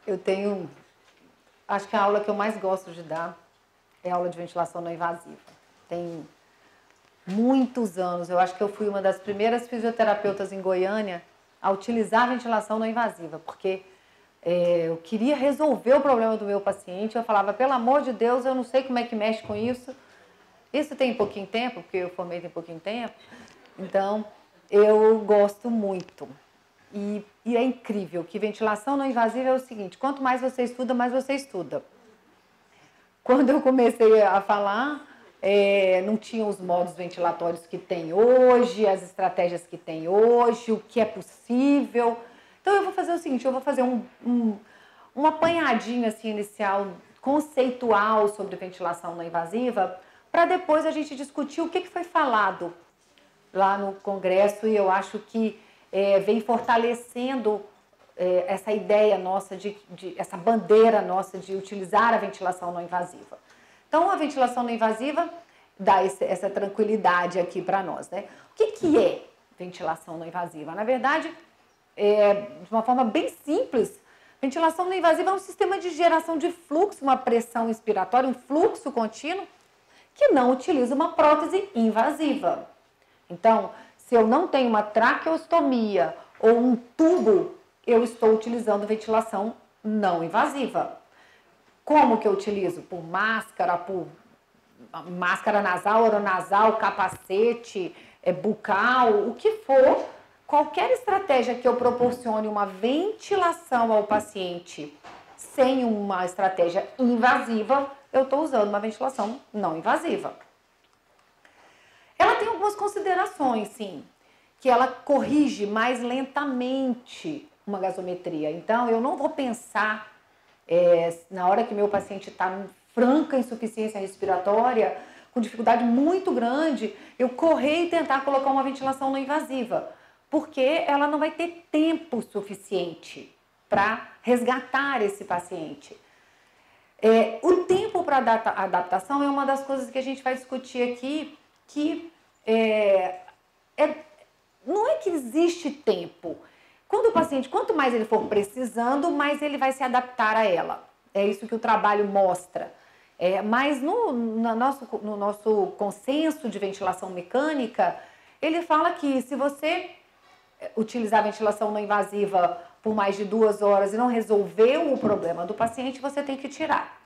Eu tenho, acho que a aula que eu mais gosto de dar é a aula de ventilação não invasiva. Tem muitos anos, eu acho que eu fui uma das primeiras fisioterapeutas em Goiânia a utilizar a ventilação não invasiva, porque eu queria resolver o problema do meu paciente. Eu falava, pelo amor de Deus, eu não sei como é que mexe com isso. Isso tem pouquinho tempo, porque eu formei tem pouquinho tempo. Então, eu gosto muito. E é incrível que ventilação não invasiva é o seguinte, quanto mais você estuda, mais você estuda. Quando eu comecei a falar, não tinha os modos ventilatórios que tem hoje, as estratégias que tem hoje, o que é possível. Então, eu vou fazer o seguinte, eu vou fazer um apanhadinho assim, inicial, conceitual sobre ventilação não invasiva, para depois a gente discutir o que foi falado lá no Congresso, e eu acho que vem fortalecendo essa ideia nossa, essa bandeira nossa de utilizar a ventilação não invasiva. Então, a ventilação não invasiva dá essa tranquilidade aqui para nós, né? O que é ventilação não invasiva? Na verdade, de uma forma bem simples, ventilação não invasiva é um sistema de geração de fluxo, uma pressão inspiratória, um fluxo contínuo, que não utiliza uma prótese invasiva. Então, se eu não tenho uma traqueostomia ou um tubo, eu estou utilizando ventilação não invasiva. Como que eu utilizo? Por máscara nasal, oronasal, capacete, bucal, o que for. Qualquer estratégia que eu proporcione uma ventilação ao paciente sem uma estratégia invasiva, eu estou usando uma ventilação não invasiva. Ela tem algumas considerações, sim, que ela corrige mais lentamente uma gasometria. Então, eu não vou pensar, na hora que meu paciente está em franca insuficiência respiratória, com dificuldade muito grande, eu correr e tentar colocar uma ventilação não invasiva, porque ela não vai ter tempo suficiente para resgatar esse paciente. O tempo para adaptação é uma das coisas que a gente vai discutir aqui, que não é que existe tempo. Quando o paciente, quanto mais ele for precisando, mais ele vai se adaptar a ela. É isso que o trabalho mostra. Mas no nosso consenso de ventilação mecânica, ele fala que se você utilizar a ventilação não invasiva por mais de 2 horas e não resolveu o problema do paciente, você tem que tirar.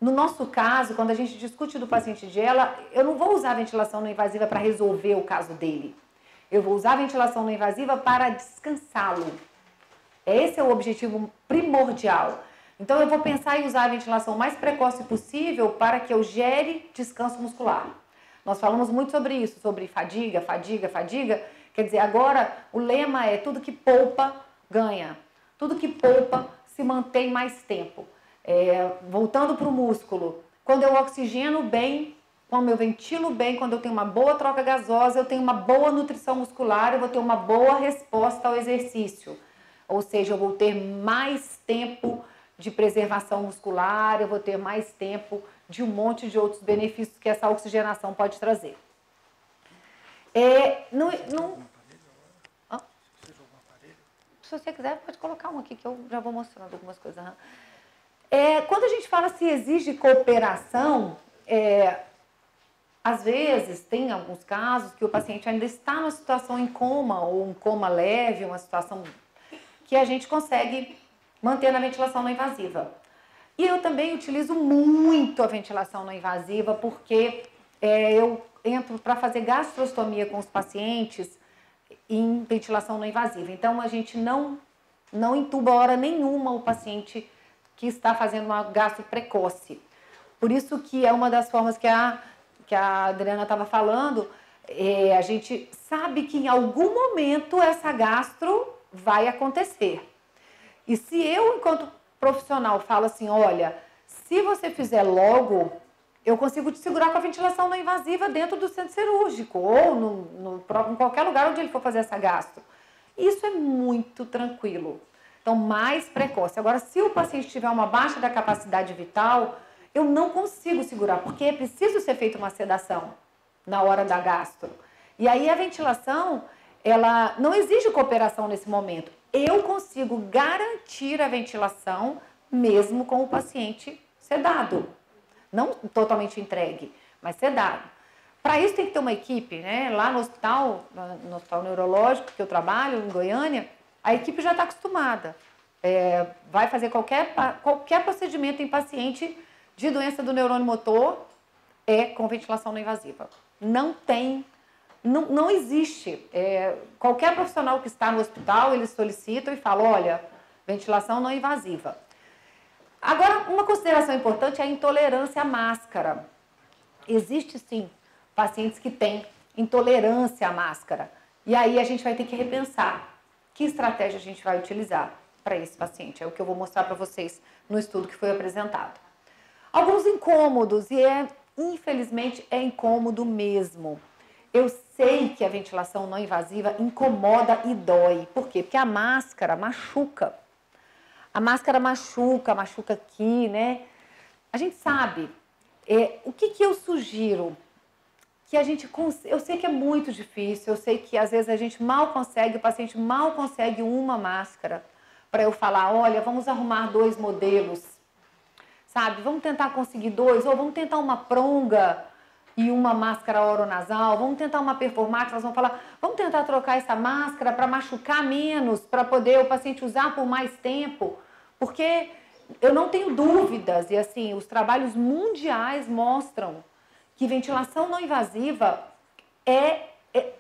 No nosso caso, quando a gente discute do paciente de ELA, eu não vou usar a ventilação não invasiva para resolver o caso dele. Eu vou usar a ventilação não invasiva para descansá-lo. Esse é o objetivo primordial. Então, eu vou pensar em usar a ventilação o mais precoce possível para que eu gere descanso muscular. Nós falamos muito sobre isso, sobre fadiga, fadiga, fadiga. Quer dizer, agora o lema é tudo que poupa, ganha. Tudo que poupa se mantém mais tempo. Voltando para o músculo, quando eu oxigeno bem, quando eu ventilo bem, quando eu tenho uma boa troca gasosa, eu tenho uma boa nutrição muscular, eu vou ter uma boa resposta ao exercício. Ou seja, eu vou ter mais tempo de preservação muscular, eu vou ter mais tempo de um monte de outros benefícios que essa oxigenação pode trazer. Se você quiser, pode colocar um aqui que eu já vou mostrando algumas coisas. Quando a gente fala se exige cooperação, às vezes tem alguns casos que o paciente ainda está numa situação em coma ou um coma leve, uma situação que a gente consegue manter na ventilação não invasiva. E eu também utilizo muito a ventilação não invasiva porque eu entro para fazer gastrostomia com os pacientes em ventilação não invasiva. Então, a gente não intuba hora nenhuma o paciente que está fazendo uma gastro precoce. Por isso que é uma das formas que a Adriana estava falando, a gente sabe que em algum momento essa gastro vai acontecer. E se eu, enquanto profissional, falo assim, olha, se você fizer logo, eu consigo te segurar com a ventilação não invasiva dentro do centro cirúrgico ou em qualquer lugar onde ele for fazer essa gastro. Isso é muito tranquilo. Então, mais precoce. Agora, se o paciente tiver uma baixa da capacidade vital, eu não consigo segurar, porque é preciso ser feita uma sedação na hora da gastro. E aí a ventilação, ela não exige cooperação nesse momento. eu consigo garantir a ventilação mesmo com o paciente sedado. Não totalmente entregue, mas sedado. Para isso tem que ter uma equipe, né? Lá no hospital neurológico que eu trabalho, em Goiânia, a equipe já está acostumada. Vai fazer qualquer procedimento em paciente de doença do neurônio motor com ventilação não invasiva. Não existe. Qualquer profissional que está no hospital, eles solicitam e falam, olha, ventilação não invasiva. Agora, uma consideração importante é a intolerância à máscara. Existe, sim, pacientes que têm intolerância à máscara. E aí a gente vai ter que repensar que estratégia a gente vai utilizar para esse paciente. É o que eu vou mostrar para vocês no estudo que foi apresentado. Alguns incômodos, e infelizmente é incômodo mesmo. Eu sei que a ventilação não invasiva incomoda e dói. Por quê? Porque a máscara machuca. A máscara machuca aqui, né? A gente sabe. O que eu sugiro? Que eu sei que é muito difícil, eu sei que às vezes a gente mal consegue, o paciente mal consegue uma máscara para eu falar, olha, vamos arrumar 2 modelos, sabe? Vamos tentar conseguir 2, ou vamos tentar uma pronga e uma máscara oronasal, vamos tentar uma performática, nós vamos falar, vamos tentar trocar essa máscara para machucar menos, para poder o paciente usar por mais tempo, porque eu não tenho dúvidas, e assim, os trabalhos mundiais mostram que ventilação não invasiva é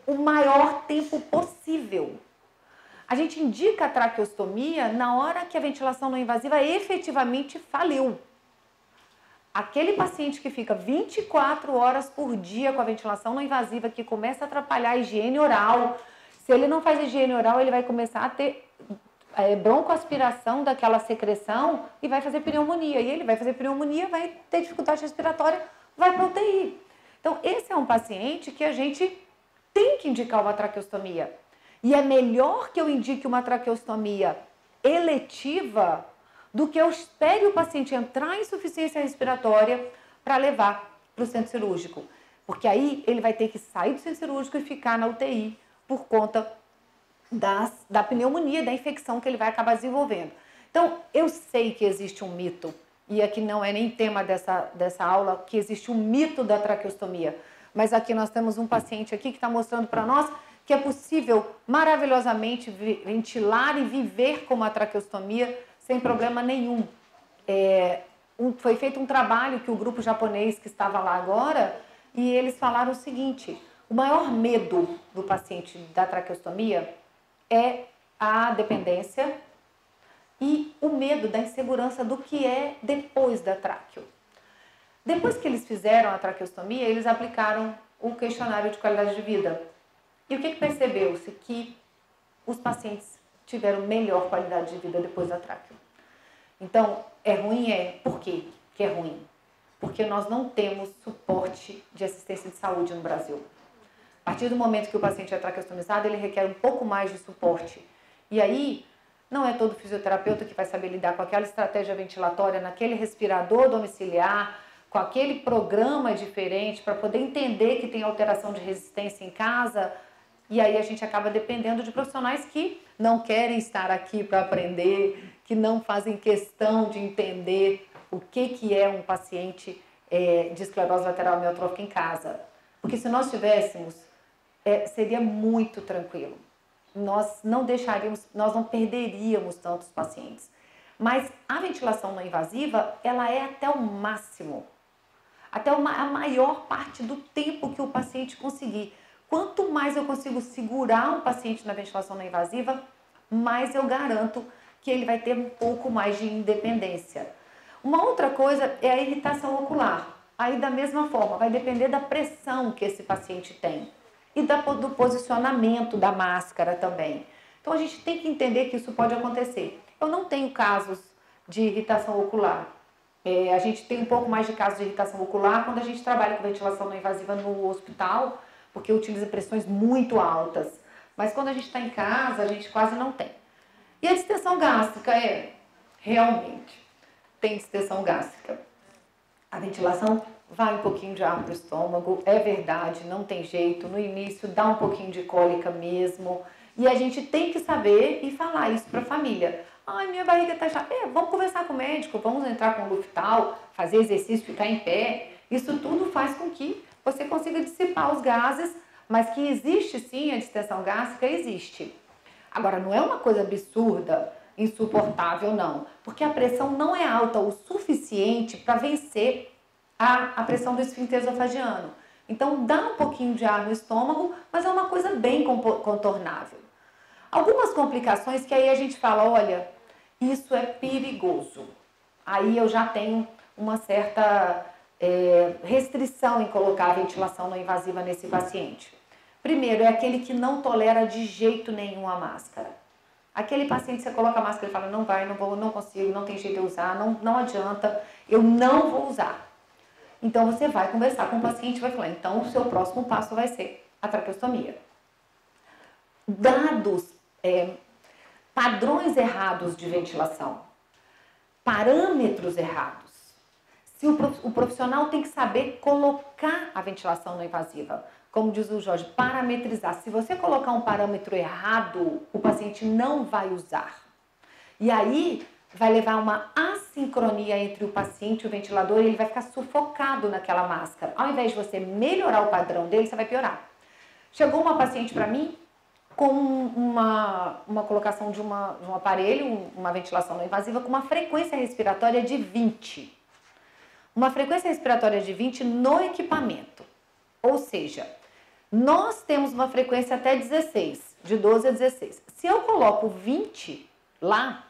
o maior tempo possível. A gente indica a traqueostomia na hora que a ventilação não invasiva efetivamente faliu. Aquele paciente que fica 24 horas por dia com a ventilação não invasiva, que começa a atrapalhar a higiene oral, se ele não faz higiene oral, ele vai começar a ter broncoaspiração daquela secreção e vai fazer pneumonia. E ele vai fazer pneumonia, vai ter dificuldade respiratória, vai para UTI. Então, esse é um paciente que a gente tem que indicar uma traqueostomia. E é melhor que eu indique uma traqueostomia eletiva do que eu espere o paciente entrar em insuficiência respiratória para levar para o centro cirúrgico. Porque aí ele vai ter que sair do centro cirúrgico e ficar na UTI por conta da pneumonia, da infecção que ele vai acabar desenvolvendo. Então, eu sei que existe um mito, e aqui não é nem tema dessa aula, que existe um mito da traqueostomia. Mas aqui nós temos um paciente aqui que está mostrando para nós que é possível maravilhosamente ventilar e viver com uma traqueostomia sem problema nenhum. Foi feito um trabalho que o grupo japonês que estava lá agora, e eles falaram o seguinte, o maior medo do paciente da traqueostomia é a dependência e o medo da insegurança do que é depois da tráqueo. Depois que eles fizeram a traqueostomia, eles aplicaram o questionário de qualidade de vida. E o que percebeu-se? Que os pacientes tiveram melhor qualidade de vida depois da tráqueo. Então, é ruim? Por quê que é ruim? Porque nós não temos suporte de assistência de saúde no Brasil. A partir do momento que o paciente é traqueostomizado, ele requer um pouco mais de suporte. E aí, não é todo fisioterapeuta que vai saber lidar com aquela estratégia ventilatória, naquele respirador domiciliar, com aquele programa diferente, para poder entender que tem alteração de resistência em casa. E aí a gente acaba dependendo de profissionais que não querem estar aqui para aprender, que não fazem questão de entender o que é um paciente de esclerose lateral amiotrófica em casa. Porque se nós tivéssemos, seria muito tranquilo. Nós não perderíamos tantos pacientes. Mas a ventilação não invasiva, ela é até o máximo. Até a maior parte do tempo que o paciente conseguir. Quanto mais eu consigo segurar um paciente na ventilação não invasiva, mais eu garanto que ele vai ter um pouco mais de independência. Uma outra coisa é a irritação ocular. Aí, da mesma forma, vai depender da pressão que esse paciente tem e do posicionamento da máscara também. Então, a gente tem que entender que isso pode acontecer. Eu não tenho casos de irritação ocular. A gente tem um pouco mais de casos de irritação ocular quando a gente trabalha com ventilação não invasiva no hospital, porque utiliza pressões muito altas. Mas quando a gente está em casa, a gente quase não tem. E a distensão gástrica realmente, tem distensão gástrica. A ventilação vai um pouquinho de ar para o estômago, é verdade, não tem jeito. No início dá um pouquinho de cólica mesmo. E a gente tem que saber e falar isso para a família. Ai, minha barriga está chata. Vamos conversar com o médico, vamos entrar com o Luftal, fazer exercício, ficar em pé. Isso tudo faz com que você consiga dissipar os gases, mas que existe sim a distensão gástrica, existe. Agora, não é uma coisa absurda, insuportável, não. Porque a pressão não é alta o suficiente para vencer a pressão do esfíncter esofagiano. Então, dá um pouquinho de ar no estômago, mas é uma coisa bem contornável. Algumas complicações que aí a gente fala, olha, isso é perigoso. Aí eu já tenho uma certa restrição em colocar a ventilação não invasiva nesse paciente. Primeiro, é aquele que não tolera de jeito nenhum a máscara. Aquele paciente, você coloca a máscara e fala, não vai, não vou, não consigo, não tem jeito de eu usar, não adianta, eu não vou usar. Então, você vai conversar com o paciente e vai falar, então, o seu próximo passo vai ser a traqueostomia. Dados, padrões errados de ventilação, parâmetros errados. Se o profissional tem que saber colocar a ventilação não invasiva. Como diz o Jorge, parametrizar. Se você colocar um parâmetro errado, o paciente não vai usar. E aí vai levar uma assincronia entre o paciente e o ventilador e ele vai ficar sufocado naquela máscara. Ao invés de você melhorar o padrão dele, você vai piorar. Chegou uma paciente para mim com uma colocação de um aparelho, uma ventilação não invasiva, com uma frequência respiratória de 20. Uma frequência respiratória de 20 no equipamento. Ou seja, nós temos uma frequência até 16, de 12 a 16. Se eu coloco 20 lá,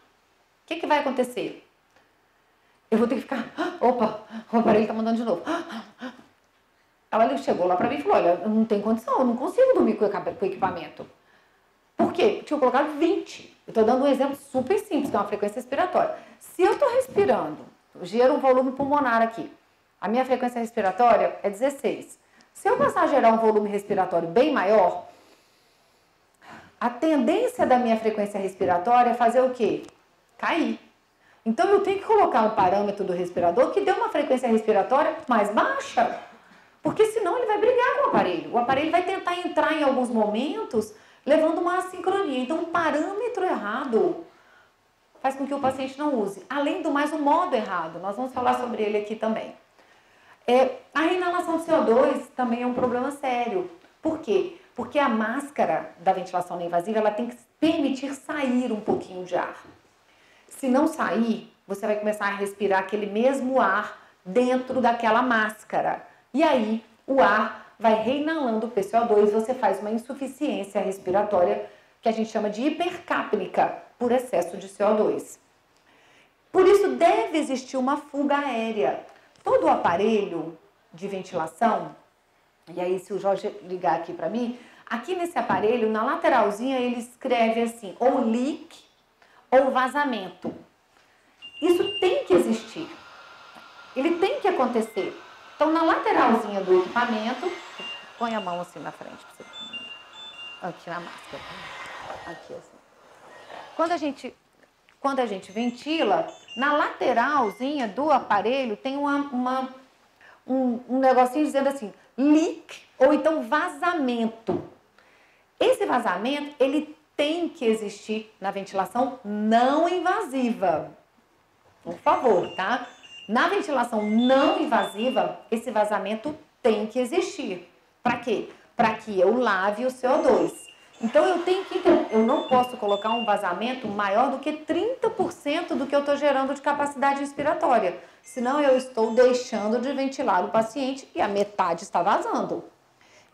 o que vai acontecer? Eu vou ter que ficar, opa, o aparelho está mandando de novo. Ela chegou lá para mim e falou, olha, não tem condição, eu não consigo dormir com o equipamento. Por quê? Porque eu colocado 20. Eu estou dando um exemplo super simples, que é uma frequência respiratória. Se eu estou respirando, eu gero um volume pulmonar aqui, a minha frequência respiratória é 16. Se eu passar a gerar um volume respiratório bem maior, a tendência da minha frequência respiratória é fazer o quê? Cair. Então, eu tenho que colocar um parâmetro do respirador que dê uma frequência respiratória mais baixa, porque senão ele vai brigar com o aparelho. O aparelho vai tentar entrar em alguns momentos, levando uma assincronia. Então, um parâmetro errado faz com que o paciente não use. Além do mais, o modo errado. Nós vamos falar sobre ele aqui também. A inalação de CO2 também é um problema sério. Por quê? Porque a máscara da ventilação não invasiva, ela tem que permitir sair um pouquinho de ar. Se não sair, você vai começar a respirar aquele mesmo ar dentro daquela máscara. E aí, o ar vai reinalando o PCO2, você faz uma insuficiência respiratória, que a gente chama de hipercápnica, por excesso de CO2. Por isso, deve existir uma fuga aérea. Todo o aparelho de ventilação, e aí se o Jorge ligar aqui para mim, aqui nesse aparelho, na lateralzinha, ele escreve assim, ou leak ou vazamento. Isso tem que existir. Ele tem que acontecer. Então, na lateralzinha do equipamento, põe a mão assim na frente, pra você... aqui na máscara. Aqui assim. Quando a gente ventila, na lateralzinha do aparelho tem um negocinho dizendo assim, leak ou então vazamento. Esse vazamento, ele tem que existir na ventilação não invasiva. Por favor, tá? Na ventilação não invasiva, esse vazamento tem que existir. Para quê? Para que eu lave o CO2. Então, eu não posso colocar um vazamento maior do que 30% do que eu estou gerando de capacidade respiratória. Senão, eu estou deixando de ventilar o paciente e a metade está vazando.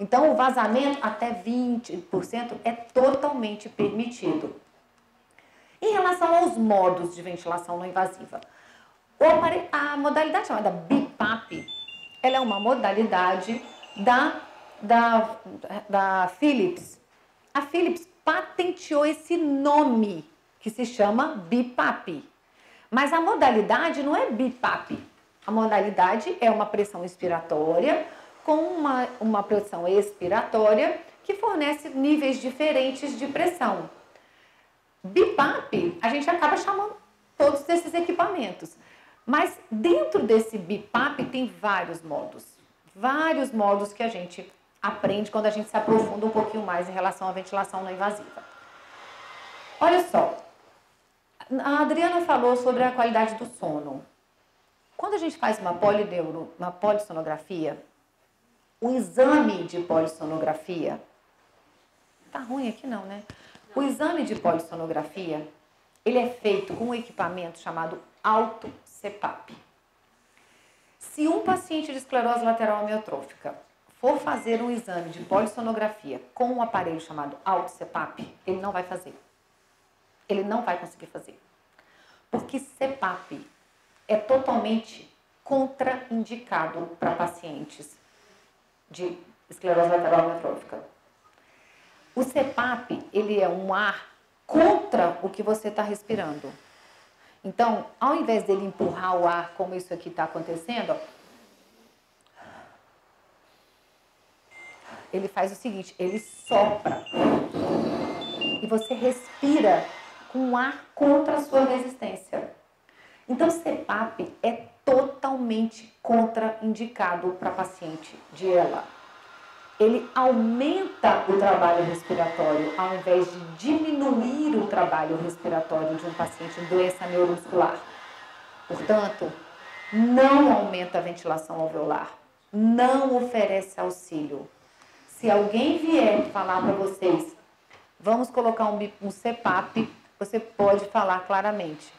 Então, o vazamento até 20% é totalmente permitido. Em relação aos modos de ventilação não invasiva, a modalidade chamada BiPAP, ela é uma modalidade da Philips. A Philips patenteou esse nome, que se chama BiPAP. Mas a modalidade não é BiPAP. A modalidade é uma pressão inspiratória com uma pressão expiratória que fornece níveis diferentes de pressão. BiPAP, a gente acaba chamando todos esses equipamentos. Mas dentro desse BiPAP tem vários modos que a gente aprende quando a gente se aprofunda um pouquinho mais em relação à ventilação não invasiva. Olha só, a Adriana falou sobre a qualidade do sono. Quando a gente faz uma polissonografia, o exame de polissonografia, tá ruim aqui não, né? O exame de polissonografia, ele é feito com um equipamento chamado alto-CPAP. Se um paciente de esclerose lateral amiotrófica for fazer um exame de polissonografia com um aparelho chamado alto-CPAP, ele não vai fazer. Ele não vai conseguir fazer. Porque CPAP é totalmente contraindicado para pacientes de esclerose lateral amiotrófica. O CPAP, ele é um ar contra o que você está respirando. Então, ao invés dele empurrar o ar, como isso aqui está acontecendo, ó, ele faz o seguinte, ele sopra. E você respira com um ar contra a sua resistência. Então, CPAP é totalmente contraindicado para paciente de ELA. Ele aumenta o trabalho respiratório, ao invés de diminuir o trabalho respiratório de um paciente de doença neuromuscular. Portanto, não aumenta a ventilação alveolar, não oferece auxílio. Se alguém vier falar para vocês, vamos colocar um CPAP, você pode falar claramente.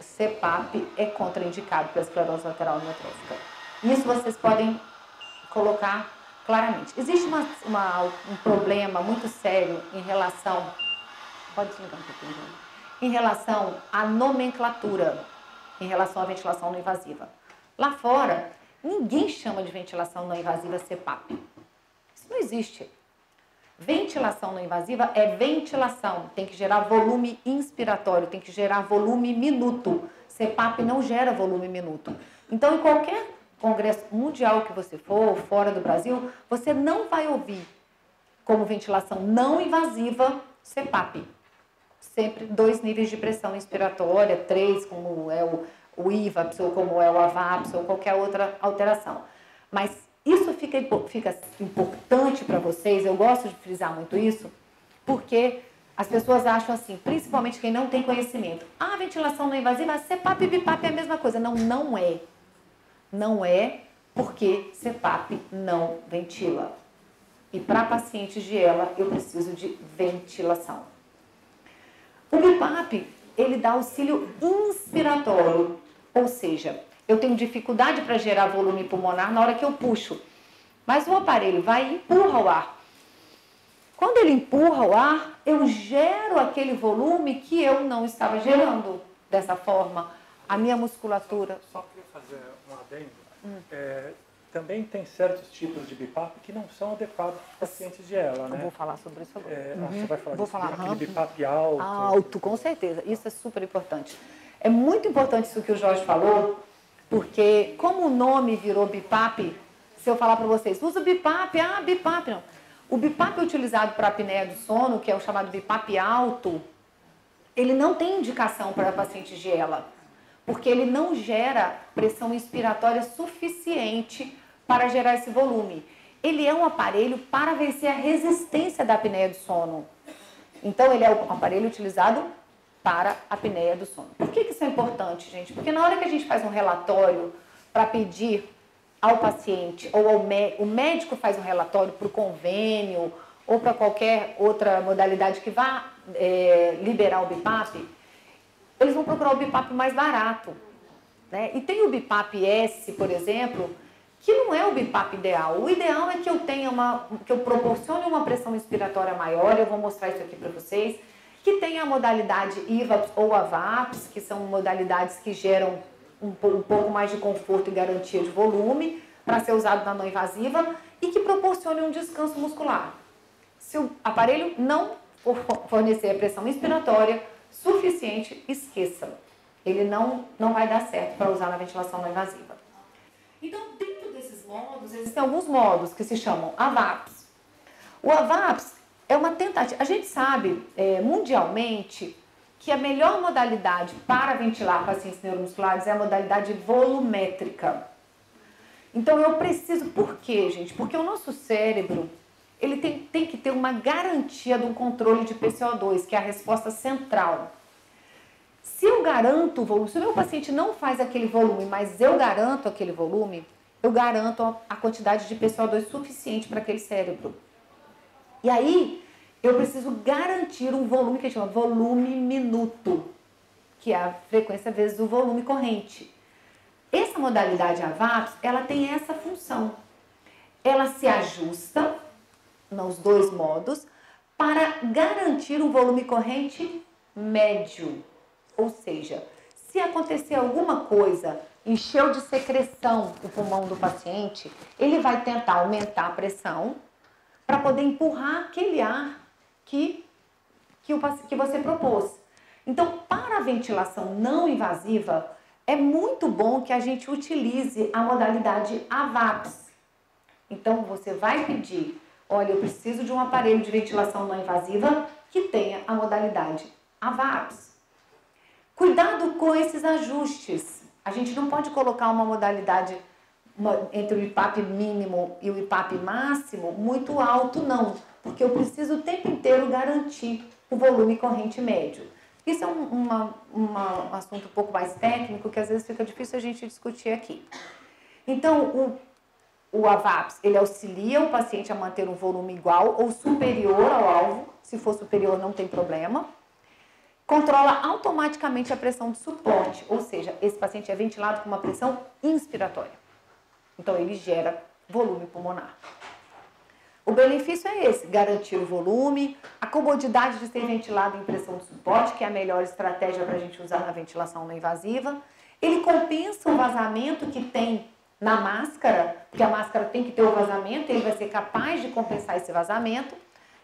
CPAP é contraindicado para a esclerose lateral amiotrófica. Isso vocês podem colocar claramente. Existe um problema muito sério em relação... Pode desligar um pouquinho, gente. Em relação à nomenclatura, em relação à ventilação não invasiva. Lá fora, ninguém chama de ventilação não invasiva CPAP. Isso não existe. Ventilação não invasiva é ventilação, tem que gerar volume inspiratório, tem que gerar volume minuto. CPAP não gera volume minuto. Então, em qualquer congresso mundial que você for, fora do Brasil, você não vai ouvir como ventilação não invasiva CPAP. Sempre 2 níveis de pressão inspiratória, 3, como é o IVAPS, ou como é o AVAPS, ou qualquer outra alteração. Mas isso fica importante para vocês, eu gosto de frisar muito isso, porque as pessoas acham assim, principalmente quem não tem conhecimento, a ventilação não invasiva, CPAP e BIPAP é a mesma coisa. Não, não é. Não é, porque CPAP não ventila. E para pacientes de ELA, eu preciso de ventilação. O BIPAP, ele dá auxílio inspiratório, ou seja, eu tenho dificuldade para gerar volume pulmonar na hora que eu puxo. Mas o aparelho vai e empurra o ar. Quando ele empurra o ar, eu gero aquele volume que eu não estava gerando. Dessa forma, a minha musculatura... Só queria fazer um adendo. Também tem certos tipos de BIPAP que não são adequados para pacientes de ELA, né? Eu vou falar sobre isso agora. Você vai falar Vou disso, falar. aquele BIPAP alto. Alto, com certeza. Isso é super importante. É muito importante isso que o Jorge falou, porque como o nome virou BIPAP, se eu falar para vocês, usa BIPAP, BIPAP, não. O BIPAP é utilizado para a apneia do sono, que é o chamado BIPAP alto, ele não tem indicação para pacientes de ELA, porque ele não gera pressão inspiratória suficiente para gerar esse volume. Ele é um aparelho para vencer a resistência da apneia do sono. Então, ele é um aparelho utilizado para a apneia do sono. Por que isso é importante, gente? Porque na hora que a gente faz um relatório para pedir ao paciente, ou o médico faz um relatório para o convênio, ou para qualquer outra modalidade que vá liberar o BIPAP, eles vão procurar o BIPAP mais barato, né? E tem o BIPAP S, por exemplo, que não é o BIPAP ideal. O ideal é que eu tenha que eu proporcione uma pressão inspiratória maior, eu vou mostrar isso aqui para vocês, que tenha a modalidade IVAPS ou AVAPS, que são modalidades que geram um pouco mais de conforto e garantia de volume para ser usado na não invasiva e que proporcione um descanso muscular. Se o aparelho não fornecer a pressão inspiratória suficiente, esqueça. Ele não vai dar certo para usar na ventilação não invasiva. Então, dentro desses modos, existem alguns modos que se chamam AVAPS. O AVAPS é uma tentativa... A gente sabe, mundialmente, que a melhor modalidade para ventilar pacientes neuromusculares é a modalidade volumétrica. Então, eu preciso... Por quê, gente? Porque o nosso cérebro, ele tem que ter uma garantia de um controle de PCO2, que é a resposta central. Se eu garanto o volume, se o meu paciente não faz aquele volume, mas eu garanto aquele volume, eu garanto a quantidade de PCO2 suficiente para aquele cérebro. E aí, eu preciso garantir um volume que a gente chama volume minuto, que é a frequência vezes o volume corrente. Essa modalidade AVAPS, ela tem essa função. Ela se ajusta nos dois modos para garantir um volume corrente médio. Ou seja, se acontecer alguma coisa, encheu de secreção o pulmão do paciente, ele vai tentar aumentar a pressão para poder empurrar aquele ar que você propôs. Então, para a ventilação não invasiva, é muito bom que a gente utilize a modalidade AVAPS. Então, você vai pedir, olha, eu preciso de um aparelho de ventilação não invasiva que tenha a modalidade AVAPS. Cuidado com esses ajustes. A gente não pode colocar uma modalidade entre o IPAP mínimo e o IPAP máximo muito alto, não. Porque eu preciso o tempo inteiro garantir o volume corrente médio. Isso é um assunto um pouco mais técnico, que às vezes fica difícil a gente discutir aqui. Então, o AVAPS, ele auxilia o paciente a manter um volume igual ou superior ao alvo. Se for superior, não tem problema. Controla automaticamente a pressão de suporte, ou seja, esse paciente é ventilado com uma pressão inspiratória. Então, ele gera volume pulmonar. O benefício é esse, garantir o volume, a comodidade de ser ventilado em pressão de suporte, que é a melhor estratégia para a gente usar na ventilação não invasiva. Ele compensa o vazamento que tem na máscara, porque a máscara tem que ter o vazamento, ele vai ser capaz de compensar esse vazamento.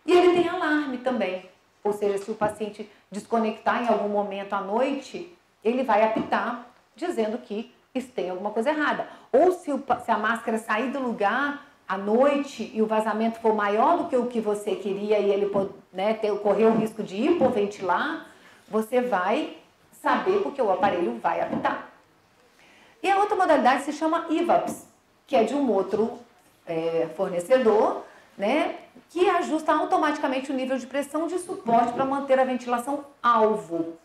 E ele tem alarme também, ou seja, se o paciente desconectar em algum momento à noite, ele vai apitar dizendo que tem alguma coisa errada. Ou se a máscara sair do lugar à noite e o vazamento for maior do que o que você queria e ele correr o risco de hipoventilar, você vai saber porque o aparelho vai apitar. E a outra modalidade se chama IVAPS, que é de um outro fornecedor, né, que ajusta automaticamente o nível de pressão de suporte para manter a ventilação alvo.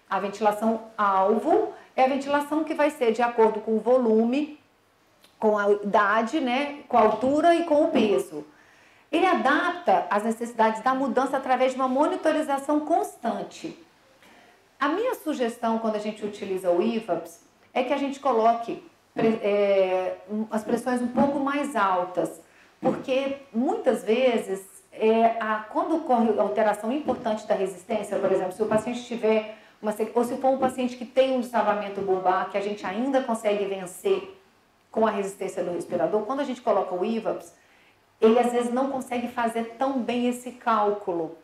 A ventilação alvo é a ventilação que vai ser de acordo com o volume, com a idade, né, com a altura e com o peso. Ele adapta as necessidades da mudança através de uma monitorização constante. A minha sugestão quando a gente utiliza o IVAPS é que a gente coloque as pressões um pouco mais altas, porque muitas vezes, quando ocorre alteração importante da resistência, por exemplo, se o paciente tiver ou se for um paciente que tem um destravamento bulbar, que a gente ainda consegue vencer com a resistência do respirador, quando a gente coloca o IVAPS, ele às vezes não consegue fazer tão bem esse cálculo,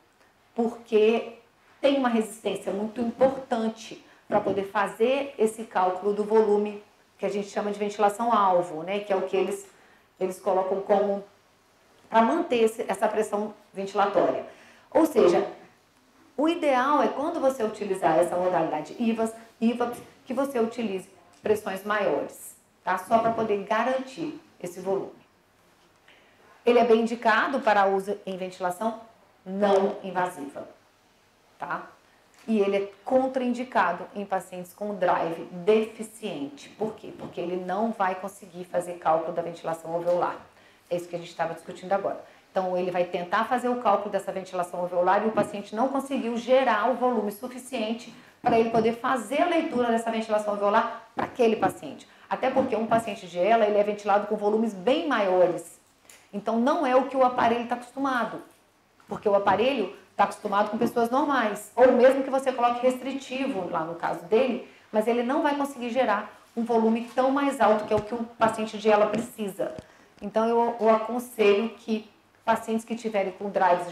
porque tem uma resistência muito importante para poder fazer esse cálculo do volume, que a gente chama de ventilação alvo, né? Que é o que eles colocam como para manter essa pressão ventilatória. Ou seja, o ideal é quando você utilizar essa modalidade IVAPS, que você utilize pressões maiores, tá? Só para poder garantir esse volume. Ele é bem indicado para uso em ventilação não invasiva, tá? E ele é contraindicado em pacientes com drive deficiente. Por quê? Porque ele não vai conseguir fazer cálculo da ventilação alveolar. É isso que a gente estava discutindo agora. Então, ele vai tentar fazer o cálculo dessa ventilação alveolar e o paciente não conseguiu gerar o volume suficiente para ele poder fazer a leitura dessa ventilação alveolar para aquele paciente. Até porque um paciente de ELA, ele é ventilado com volumes bem maiores. Então, não é o que o aparelho está acostumado. Porque o aparelho está acostumado com pessoas normais. Ou mesmo que você coloque restritivo, lá no caso dele, mas ele não vai conseguir gerar um volume tão mais alto, que é o que o paciente de ELA precisa. Então, eu aconselho que pacientes que tiverem com drive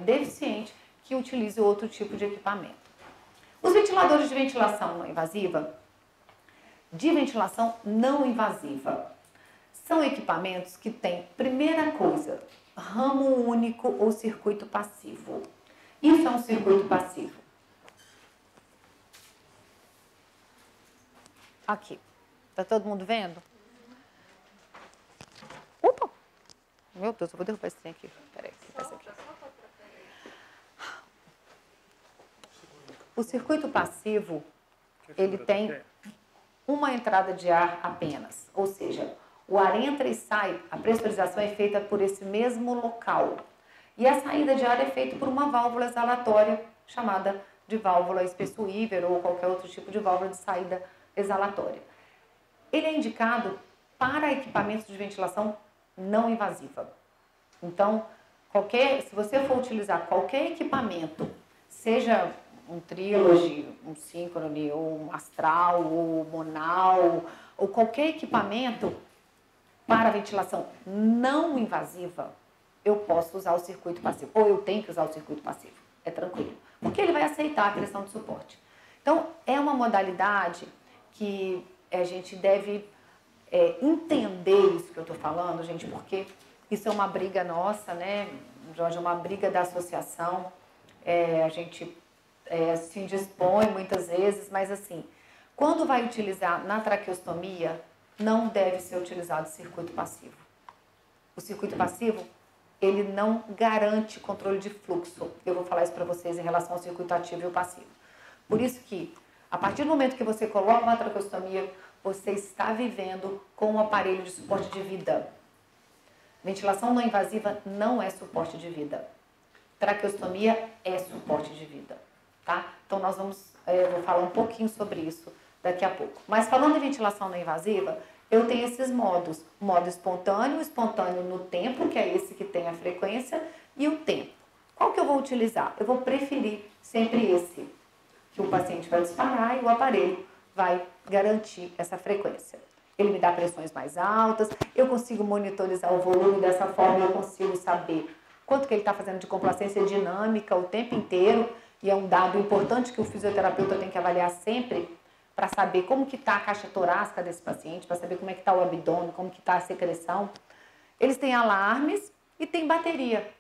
deficiente, que utilize outro tipo de equipamento. Os ventiladores de ventilação não invasiva, são equipamentos que têm, primeira coisa, ramo único ou circuito passivo. Isso é um circuito passivo. Aqui. Tá todo mundo vendo? Opa! Meu Deus, eu vou derrubar esse trem aqui. Peraí, aqui. O circuito passivo, ele tem uma entrada de ar apenas. Ou seja, o ar entra e sai, a pressurização é feita por esse mesmo local. E a saída de ar é feita por uma válvula exalatória, chamada de válvula Spessweaver ou qualquer outro tipo de válvula de saída exalatória. Ele é indicado para equipamentos de ventilação não invasiva. Então, se você for utilizar qualquer equipamento, seja um Trilogy, um Synchrony, ou um Astral, ou Monal, ou qualquer equipamento para ventilação não invasiva, eu posso usar o circuito passivo, ou eu tenho que usar o circuito passivo, é tranquilo, porque ele vai aceitar a pressão de suporte. Então, é uma modalidade que a gente deve entender isso que eu estou falando, gente, porque isso é uma briga nossa, né, Jorge, é uma briga da associação, a gente se indispõe muitas vezes, mas assim, quando vai utilizar na traqueostomia, não deve ser utilizado circuito passivo. O circuito passivo, ele não garante controle de fluxo. Eu vou falar isso para vocês em relação ao circuito ativo e o passivo. Por isso que, a partir do momento que você coloca uma traqueostomia, você está vivendo com um aparelho de suporte de vida. Ventilação não invasiva não é suporte de vida. Traqueostomia é suporte de vida, tá? Então, nós vou falar um pouquinho sobre isso daqui a pouco. Mas falando em ventilação não invasiva, eu tenho esses modos. O modo espontâneo no tempo, que é esse que tem a frequência, e o tempo. Qual que eu vou utilizar? Eu vou preferir sempre esse, que o paciente vai disparar e o aparelho vai garantir essa frequência. Ele me dá pressões mais altas, eu consigo monitorizar o volume, dessa forma eu consigo saber quanto que ele está fazendo de complacência dinâmica o tempo inteiro, e é um dado importante que o fisioterapeuta tem que avaliar sempre, para saber como que está a caixa torácica desse paciente, para saber como é que está o abdômen, como que está a secreção. Eles têm alarmes e tem bateria.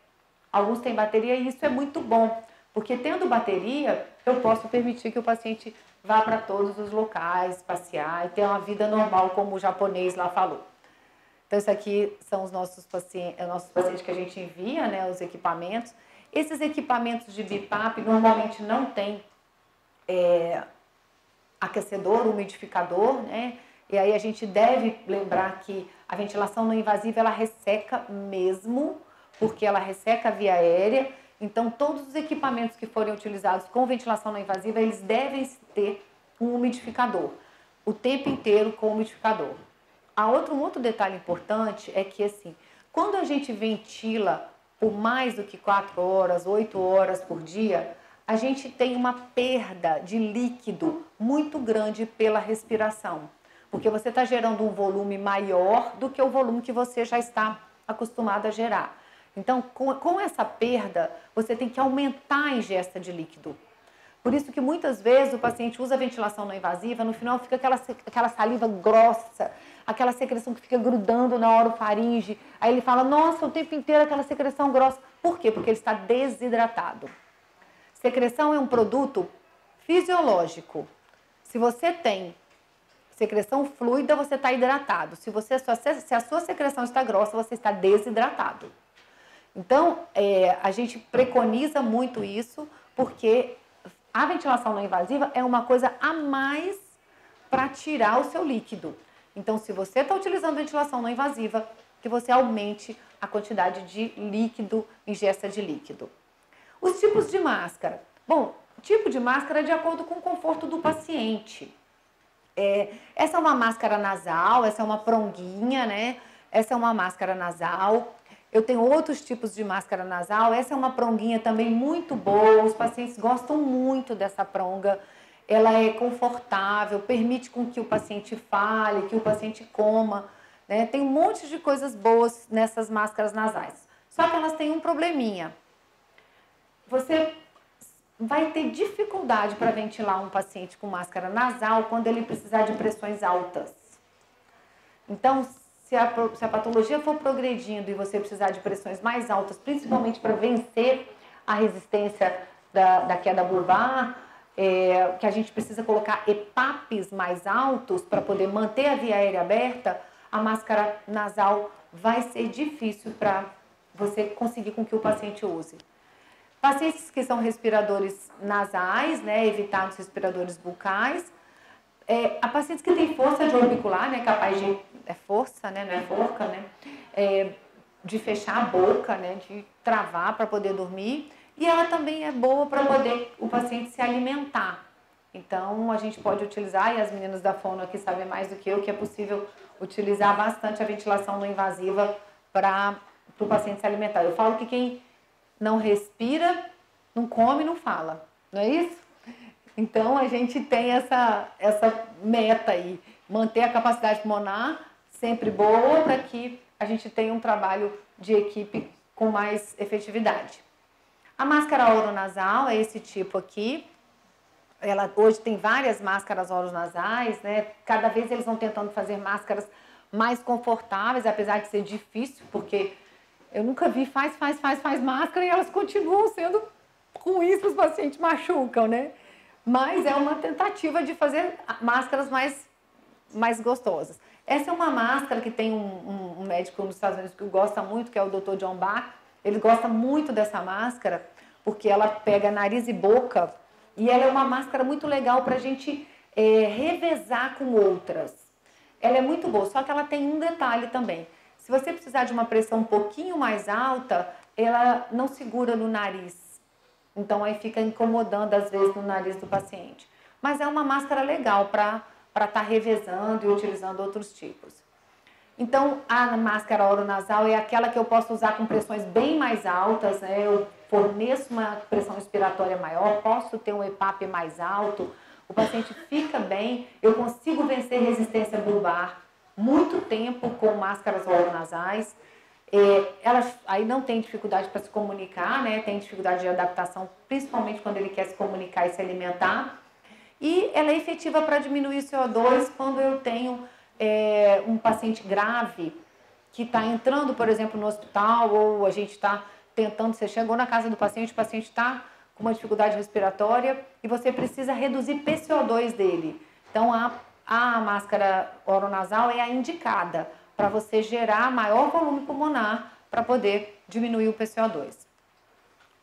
Alguns têm bateria e isso é muito bom, porque tendo bateria, eu posso permitir que o paciente vá para todos os locais, passear e ter uma vida normal, como o japonês lá falou. Então, isso aqui são os nossos pacientes que a gente envia, né, os equipamentos. Esses equipamentos de BiPAP normalmente não tem aquecedor, umidificador, né? E aí a gente deve lembrar que a ventilação não invasiva, ela resseca mesmo, porque ela resseca a via aérea. Então, todos os equipamentos que forem utilizados com ventilação não invasiva, eles devem ter um umidificador, o tempo inteiro com umidificador. Um outro detalhe importante é que, assim, quando a gente ventila por mais do que 4 horas, 8 horas por dia, a gente tem uma perda de líquido muito grande pela respiração, porque você está gerando um volume maior do que o volume que você já está acostumado a gerar. Então, com essa perda, você tem que aumentar a ingesta de líquido. Por isso que muitas vezes o paciente usa a ventilação não invasiva, no final fica aquela saliva grossa, aquela secreção que fica grudando na orofaringe. Aí ele fala, nossa, o tempo inteiro aquela secreção grossa. Por quê? Porque ele está desidratado. Secreção é um produto fisiológico. Se você tem secreção fluida, você está hidratado. Se a sua secreção está grossa, você está desidratado. Então, a gente preconiza muito isso, porque a ventilação não invasiva é uma coisa a mais para tirar o seu líquido. Então, se você está utilizando ventilação não invasiva, que você aumente a quantidade de líquido, ingesta de líquido. Os tipos de máscara. Bom, tipo de máscara é de acordo com o conforto do paciente. Essa é uma máscara nasal, essa é uma pronguinha, né? Essa é uma máscara nasal. Eu tenho outros tipos de máscara nasal. Essa é uma pronguinha também muito boa. Os pacientes gostam muito dessa pronga. Ela é confortável, permite com que o paciente fale, que o paciente coma, né? Tem um monte de coisas boas nessas máscaras nasais. Só que elas têm um probleminha. Você vai ter dificuldade para ventilar um paciente com máscara nasal quando ele precisar de pressões altas. Então, se a patologia for progredindo e você precisar de pressões mais altas, principalmente para vencer a resistência da queda bulbar, que a gente precisa colocar EPAPs mais altos para poder manter a via aérea aberta, a máscara nasal vai ser difícil para você conseguir com que o paciente use. Pacientes que são respiradores nasais, né, evitar os respiradores bucais. A pacientes que têm força de orbicular, né, capaz de... força, né, não é forca, né? De fechar a boca, né, de travar para poder dormir. E ela também é boa para poder o paciente se alimentar. Então, a gente pode utilizar, e as meninas da fono aqui sabem mais do que eu, que é possível utilizar bastante a ventilação não invasiva para o paciente se alimentar. Eu falo que quem não respira, não come, não fala. Não é isso? Então, a gente tem essa meta aí, manter a capacidade pulmonar sempre boa para que a gente tenha um trabalho de equipe com mais efetividade. A máscara oronasal é esse tipo aqui. Hoje tem várias máscaras oronasais, né? Cada vez eles vão tentando fazer máscaras mais confortáveis, apesar de ser difícil, porque eu nunca vi faz máscara e elas continuam sendo ruins para os pacientes, machucam, né? Mas é uma tentativa de fazer máscaras mais gostosas. Essa é uma máscara que tem um médico nos Estados Unidos que gosta muito, que é o Dr. John Bach. Ele gosta muito dessa máscara, porque ela pega nariz e boca, e ela é uma máscara muito legal para a gente revezar com outras. Ela é muito boa, só que ela tem um detalhe também. Se você precisar de uma pressão um pouquinho mais alta, ela não segura no nariz. Então, aí fica incomodando, às vezes, no nariz do paciente. Mas é uma máscara legal para estar revezando e utilizando outros tipos. Então, a máscara oronasal é aquela que eu posso usar com pressões bem mais altas, né? Eu forneço uma pressão respiratória maior, posso ter um EPAP mais alto, o paciente fica bem, eu consigo vencer resistência bulbar muito tempo com máscaras oronasais. Elas aí não tem dificuldade para se comunicar, né? Tem dificuldade de adaptação, principalmente quando ele quer se comunicar e se alimentar. E ela é efetiva para diminuir o CO2 quando eu tenho um paciente grave que está entrando, por exemplo, no hospital, ou a gente está tentando, você chegou na casa do paciente, o paciente está com uma dificuldade respiratória e você precisa reduzir PCO2 dele. Então, a máscara oronasal é a indicada para você gerar maior volume pulmonar para poder diminuir o PCO2.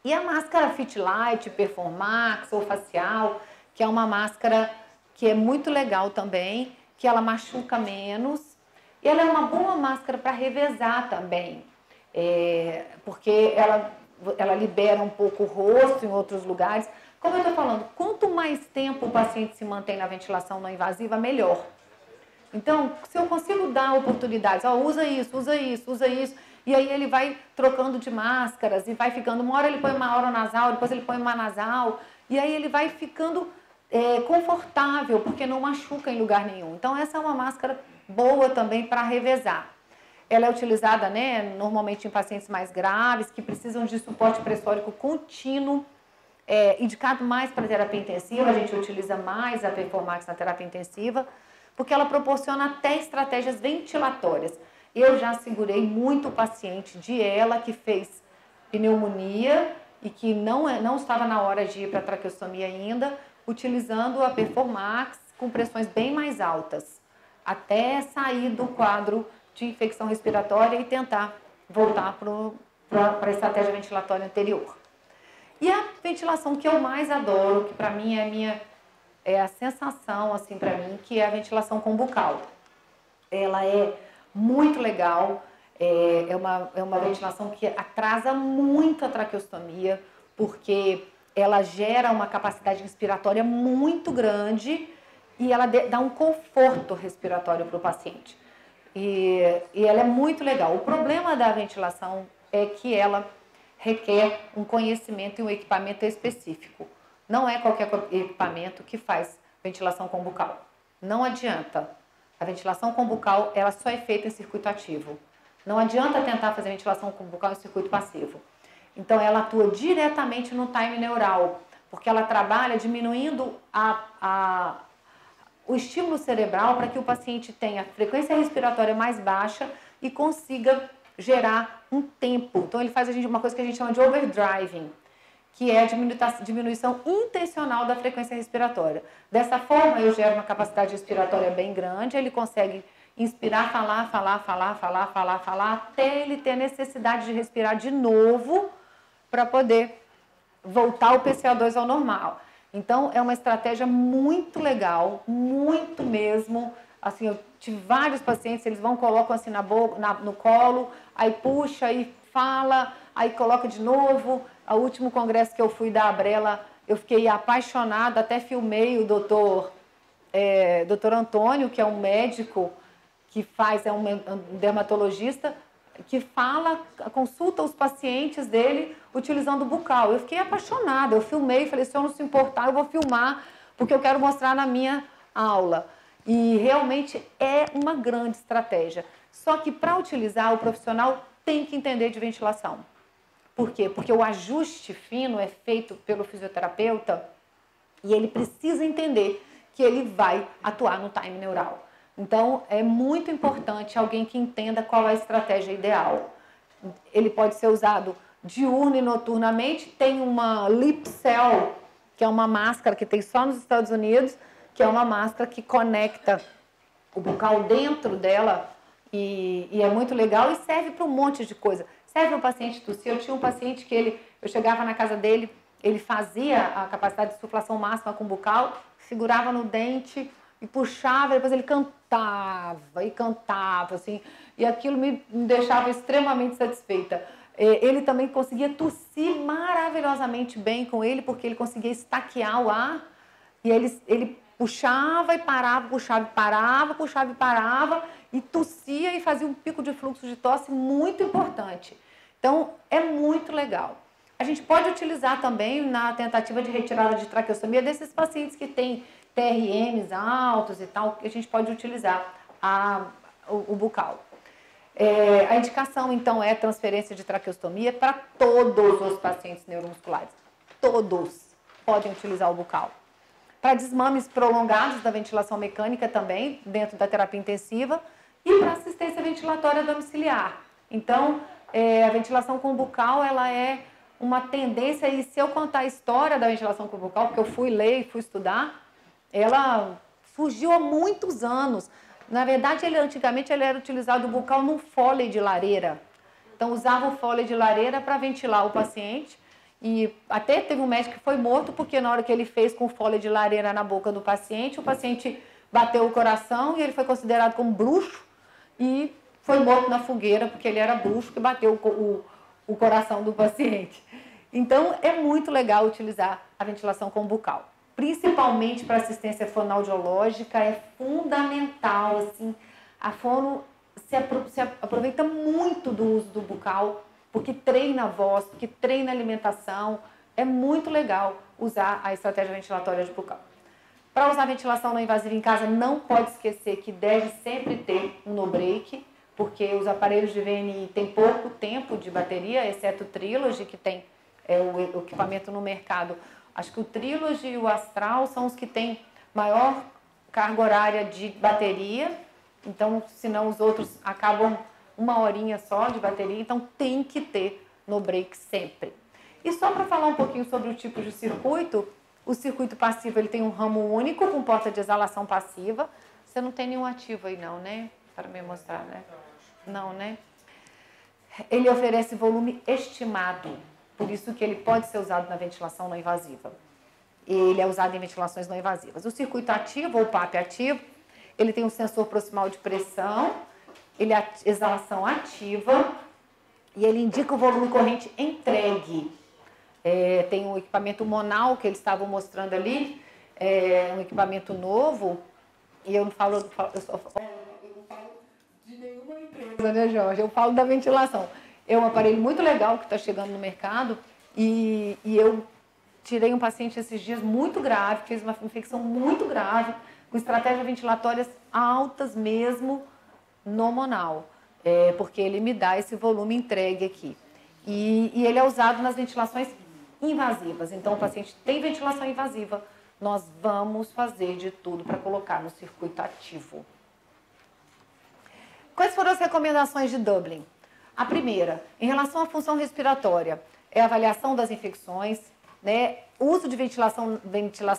E a máscara Fit Light, Performax ou facial, que é uma máscara que é muito legal também, que ela machuca menos. E ela é uma boa máscara para revezar também, porque ela libera um pouco o rosto em outros lugares. Como eu estou falando, quanto mais tempo o paciente se mantém na ventilação não invasiva, melhor. Então, se eu consigo dar oportunidades, usa isso, e aí ele vai trocando de máscaras e vai ficando, uma hora ele põe uma oronasal, depois ele põe uma nasal, e aí ele vai ficando confortável, porque não machuca em lugar nenhum. Então, essa é uma máscara boa também para revezar. Ela é utilizada, né, normalmente em pacientes mais graves, que precisam de suporte pressórico contínuo, indicado mais para terapia intensiva, a gente utiliza mais a Performax na terapia intensiva, porque ela proporciona até estratégias ventilatórias. Eu já segurei muito paciente de ela que fez pneumonia e que não estava na hora de ir para a traqueostomia ainda, utilizando a Performax com pressões bem mais altas, até sair do quadro de infecção respiratória e tentar voltar para a estratégia ventilatória anterior. E a ventilação que eu mais adoro, que para mim é a sensação, assim, para mim, que é a ventilação combucal. Ela é muito legal, é uma ventilação que atrasa muito a traqueostomia, porque ela gera uma capacidade respiratória muito grande e ela dá um conforto respiratório para o paciente. E ela é muito legal. O problema da ventilação é que ela requer um conhecimento e um equipamento específico. Não é qualquer equipamento que faz ventilação combucal. Não adianta. A ventilação combucal, ela só é feita em circuito ativo. Não adianta tentar fazer ventilação combucal em circuito passivo. Então, ela atua diretamente no time neural, porque ela trabalha diminuindo o estímulo cerebral para que o paciente tenha frequência respiratória mais baixa e consiga gerar um tempo. Então, ele faz uma coisa que a gente chama de overdriving, que é a diminuição intencional da frequência respiratória. Dessa forma, eu gero uma capacidade respiratória bem grande, ele consegue inspirar, falar, até ele ter necessidade de respirar de novo para poder voltar o PCO2 ao normal. Então, é uma estratégia muito legal, muito mesmo. Assim, eu tive vários pacientes, eles colocam assim na boca, no colo, aí puxa, aí fala, aí coloca de novo. O último congresso que eu fui da Abrela, eu fiquei apaixonada, até filmei o doutor Antônio, que é um médico que faz, é um dermatologista, que consulta os pacientes dele utilizando o bucal. Eu fiquei apaixonada, eu filmei, falei, se eu não se importar, eu vou filmar, porque eu quero mostrar na minha aula. E realmente é uma grande estratégia. Só que para utilizar, o profissional tem que entender de ventilação. Por quê? Porque o ajuste fino é feito pelo fisioterapeuta e ele precisa entender que ele vai atuar no time neural. Então, é muito importante alguém que entenda qual é a estratégia ideal. Ele pode ser usado diurno e noturnamente. Tem uma Lip Cell, que é uma máscara que tem só nos Estados Unidos, que é uma máscara que conecta o bucal dentro dela e é muito legal e serve para um monte de coisa. Serve para o paciente tossir. Eu tinha um paciente que eu chegava na casa dele, ele fazia a capacidade de insuflação máxima com o bucal, segurava no dente e puxava, depois ele cantava, assim, e aquilo me deixava extremamente satisfeita. Ele também conseguia tossir maravilhosamente bem com ele, porque ele conseguia estaquear o ar, e ele puxava e parava, puxava e parava, puxava e parava, e tossia e fazia um pico de fluxo de tosse muito importante. Então, é muito legal. A gente pode utilizar também na tentativa de retirada de traqueostomia desses pacientes que têm TRMs altos e tal, que a gente pode utilizar o bucal. A indicação, então, é transferência de traqueostomia para todos os pacientes neuromusculares. Todos podem utilizar o bucal. Para desmames prolongados da ventilação mecânica também, dentro da terapia intensiva, e para assistência ventilatória domiciliar. Então, a ventilação com bucal, ela é uma tendência, e se eu contar a história da ventilação com bucal, porque eu fui ler e fui estudar, ela surgiu há muitos anos. Na verdade, antigamente ele era utilizado o bucal num Foley de lareira. Então, usava o Foley de lareira para ventilar o paciente. E até teve um médico que foi morto porque na hora que ele fez com o Foley de lareira na boca do paciente, o paciente bateu o coração e ele foi considerado como bruxo e foi morto na fogueira porque ele era bruxo que bateu o coração do paciente. Então, é muito legal utilizar a ventilação com bucal. Principalmente para assistência fonoaudiológica, é fundamental, assim, a fono se aproveita muito do uso do bucal, porque treina a voz, porque treina a alimentação, é muito legal usar a estratégia ventilatória de bucal. Para usar a ventilação não invasiva em casa, não pode esquecer que deve sempre ter um no-break, porque os aparelhos de VNI têm pouco tempo de bateria, exceto o Trilogy, que tem o equipamento no mercado. Acho que o Trilogy e o Astral são os que têm maior carga horária de bateria, então, senão os outros acabam 1 horinha só de bateria, então tem que ter no break sempre. E só para falar um pouquinho sobre o tipo de circuito, o circuito passivo ele tem um ramo único com porta de exalação passiva. Você não tem nenhum ativo aí não, né? Para me mostrar, né? Não, né? Ele oferece volume estimado. Por isso que ele pode ser usado na ventilação não invasiva. Ele é usado em ventilações não invasivas. O circuito ativo, ou PAP ativo, ele tem um sensor proximal de pressão, ele é exalação ativa e ele indica o volume corrente entregue. Tem um equipamento Monal que eles estavam mostrando ali, um equipamento novo, e eu não falo de nenhuma empresa, né, Jorge? Eu falo da ventilação. É um aparelho muito legal que está chegando no mercado e eu tirei um paciente esses dias muito grave, fez uma infecção muito grave, com estratégias ventilatórias altas mesmo no Monal, porque ele me dá esse volume entregue aqui. E ele é usado nas ventilações invasivas. Então, o paciente tem ventilação invasiva, nós vamos fazer de tudo para colocar no circuito ativo. Quais foram as recomendações de Dublin? A primeira, em relação à função respiratória, é a avaliação das infecções, né? Uso de ventilação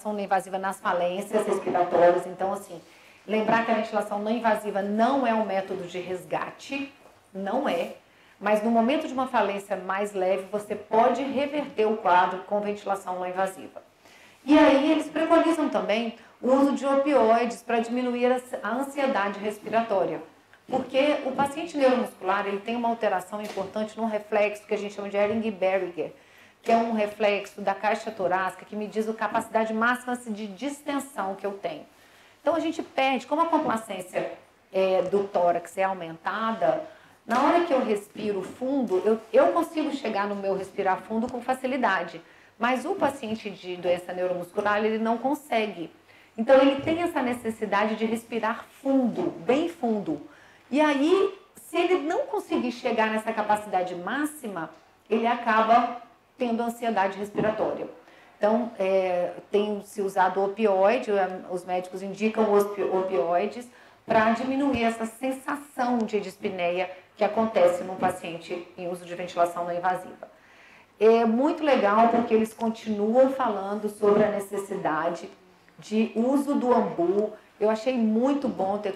não invasiva nas falências respiratórias. Então, assim, Lembrar que a ventilação não invasiva não é um método de resgate, não é. Mas no momento de uma falência mais leve, você pode reverter o quadro com ventilação não invasiva. E aí eles preconizam também o uso de opioides para diminuir a ansiedade respiratória. Porque o paciente neuromuscular ele tem uma alteração importante num reflexo que a gente chama de Ehring-Berger, que é um reflexo da caixa torácica que me diz a capacidade máxima de distensão que eu tenho. Então a gente perde, como a complacência do tórax é aumentada, na hora que eu respiro fundo, eu consigo chegar no meu respirar fundo com facilidade. Mas o paciente de doença neuromuscular, ele não consegue. Então, ele tem essa necessidade de respirar fundo, bem fundo. E aí, se ele não conseguir chegar nessa capacidade máxima, ele acaba tendo ansiedade respiratória. Então, tem se usado opioide, os médicos indicam opioides para diminuir essa sensação de dispneia que acontece num paciente em uso de ventilação não invasiva. É muito legal porque eles continuam falando sobre a necessidade de uso do ambu. Eu achei muito bom ter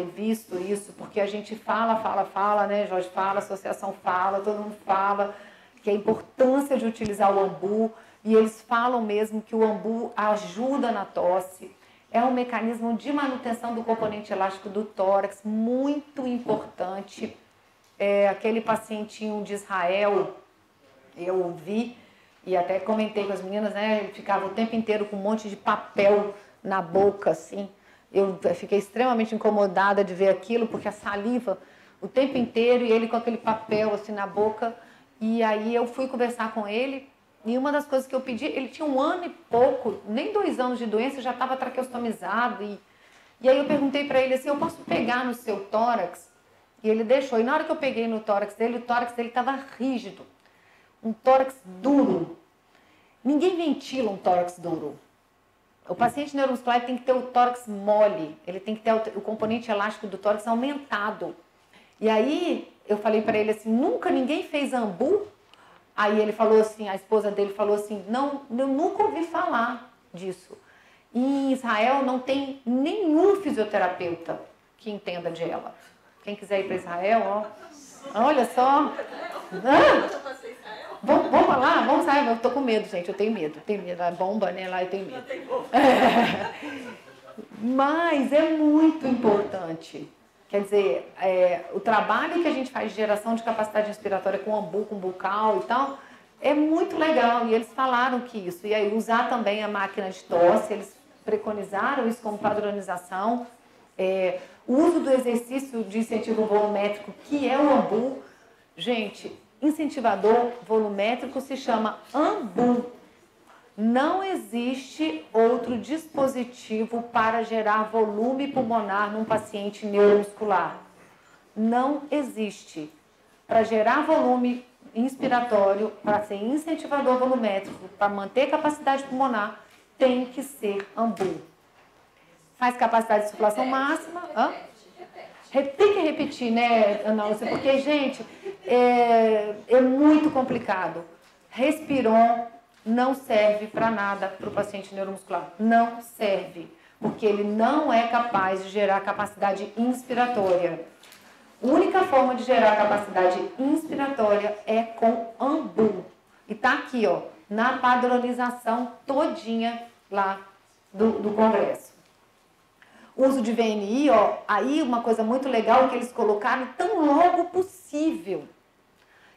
visto isso, porque a gente fala, né, Jorge fala, a associação fala, todo mundo fala que a importância de utilizar o ambu, e eles falam mesmo que o ambu ajuda na tosse. É um mecanismo de manutenção do componente elástico do tórax, muito importante. Aquele pacientinho de Israel, eu vi e até comentei com as meninas, né? Ele ficava o tempo inteiro com um monte de papel na boca, assim. Eu fiquei extremamente incomodada de ver aquilo, porque a saliva o tempo inteiro e ele com aquele papel assim na boca. E aí eu fui conversar com ele e uma das coisas que eu pedi, ele tinha 1 ano e pouco, nem 2 anos de doença, já estava traqueostomizado. E aí eu perguntei para ele assim, eu posso pegar no seu tórax? E ele deixou. E na hora que eu peguei no tórax dele, o tórax dele estava rígido. Um tórax duro. Ninguém ventila um tórax duro. O paciente neuromuscular tem que ter o tórax mole. Ele tem que ter o componente elástico do tórax aumentado. E aí eu falei para ele assim, nunca ninguém fez ambu? Aí ele falou assim, a esposa dele falou assim, não, eu nunca ouvi falar disso. Em Israel não tem nenhum fisioterapeuta que entenda de ela. Quem quiser ir para Israel, ó, olha só. Vamos lá, vamos sair. Eu tô com medo, gente, eu tenho medo. A bomba, né, lá eu tenho medo. Mas é muito importante. Quer dizer, o trabalho que a gente faz de geração de capacidade respiratória com ambu, com bucal e tal, é muito legal. E eles falaram que isso. E aí usar também a máquina de tosse, eles preconizaram isso como padronização. O uso do exercício de incentivo volumétrico, que é o ambu. Gente, incentivador volumétrico se chama ambu. Não existe outro dispositivo para gerar volume pulmonar num paciente neuromuscular. Não existe. Para gerar volume inspiratório, para ser incentivador volumétrico, para manter capacidade pulmonar, tem que ser ambu. Faz capacidade de circulação máxima. Tem que repetir, né, Ana Lúcia? Porque, gente, é muito complicado. Respiron não serve para nada para o paciente neuromuscular. Não serve, porque ele não é capaz de gerar capacidade inspiratória. A única forma de gerar capacidade inspiratória é com ambu. E tá aqui, ó, na padronização todinha lá do Congresso. Uso de VNI, ó, aí uma coisa muito legal que eles colocaram tão logo possível.